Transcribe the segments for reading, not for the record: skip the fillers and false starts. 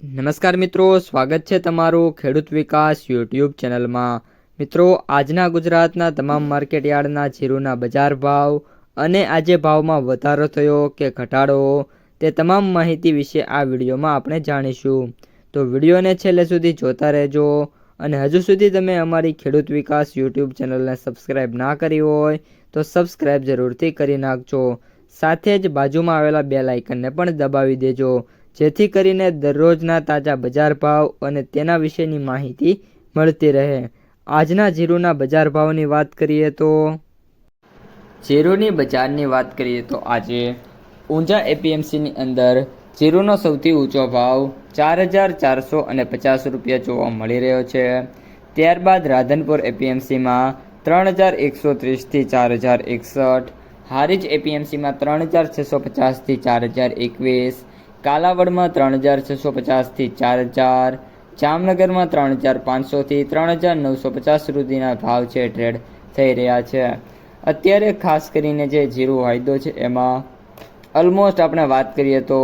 નમસ્કાર મિત્રો, સ્વાગત છે તમારું ખેડૂત વિકાસ યુટ્યુબ ચેનલમાં। મિત્રો, આજના ગુજરાતના તમામ માર્કેટયાર્ડના જીરુના બજાર ભાવ અને આજે ભાવમાં વધારો થયો કે ઘટાડો તે તમામ માહિતી વિશે આ વિડીયોમાં આપણે જાણીશું। તો વિડીયોને છેલ્લે સુધી જોતા રહેજો અને હજુ સુધી તમે અમારી ખેડૂત વિકાસ યુટ્યુબ ચેનલને સબસ્ક્રાઈબ ના કરી હોય તો સબસ્ક્રાઈબ જરૂરથી કરી નાખજો। સાથે જ બાજુમાં આવેલા બેલ આઇકનને પણ દબાવી દેજો, જેથી કરીને દરરોજના તાજા બજાર ભાવ અને તેના વિશેની માહિતી મળતી રહે। આજના જીરુના બજાર ભાવની વાત કરીએ તો જીરુની બજારની વાત કરીએ તો આજે ઊંઝા એપીએમસીની અંદર જીરુનો સૌથી ઊંચો ભાવ 4,450 રૂપિયા જોવા મળી રહ્યો છે। ત્યારબાદ રાધનપુર એપીએમસીમાં 3,130 થી 4,061, હારીજ એપીએમસીમાં 3,650 થી 4,021, કાલાવડમાં 3,650 થી 4,000, જામનગરમાં 3,500 થી 3,950 સુધીના ભાવ છે ટ્રેડ થઈ રહ્યા છે। અત્યારે ખાસ કરીને જે જીરુ વાયદો છે એમાં ઓલમોસ્ટ આપણે વાત કરીએ તો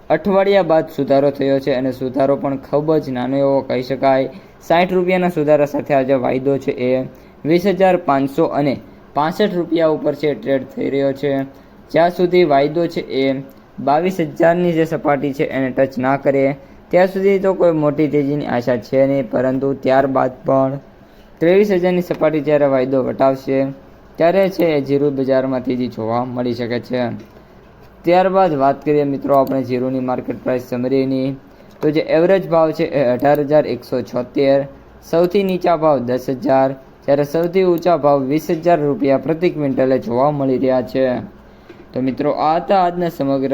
અઠવાડિયા બાદ સુધારો થયો છે અને સુધારો પણ ખૂબ જ નાનો એવો કહી શકાય। 60 રૂપિયાના સુધારા સાથે આજે વાયદો છે એ 20,565 રૂપિયા ઉપર છે ટ્રેડ થઈ રહ્યો છે। જ્યાં સુધી વાયદો છે એ 22,000ની જે સપાટી છે એને ટચ ના કરે ત્યાં સુધી તો કોઈ મોટી તેજીની આશા છે નહીં, પરંતુ ત્યારબાદ પણ 23,000ની સપાટી જ્યારે વાયદો વટાવશે ત્યારે છે એ જીરુ બજારમાં તેજી જોવા મળી શકે છે। ત્યારબાદ વાત કરીએ મિત્રો આપણે જીરુની માર્કેટ પ્રાઇસ સમરીની, તો જે એવરેજ ભાવ છે એ 18,176, સૌથી નીચા ભાવ 10,000, જ્યારે સૌથી ઊંચા ભાવ 20,000 રૂપિયા પ્રતિ ક્વિન્ટલે જોવા મળી રહ્યા છે। તો મિત્રો, આ હતા આજના સમગ્ર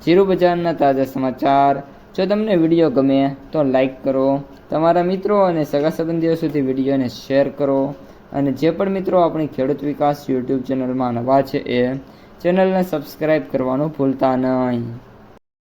જીરુ બજારના તાજા સમાચાર। જો તમને વિડીયો ગમે તો લાઈક કરો, તમારા મિત્રો અને સગા સંબંધીઓ સુધી વિડીયોને શેર કરો અને જે પણ મિત્રો આપણી ખેડૂત વિકાસ યુટ્યુબ ચેનલમાં નવા છે એ ચેનલને સબસ્ક્રાઈબ કરવાનું ભૂલતા નહીં।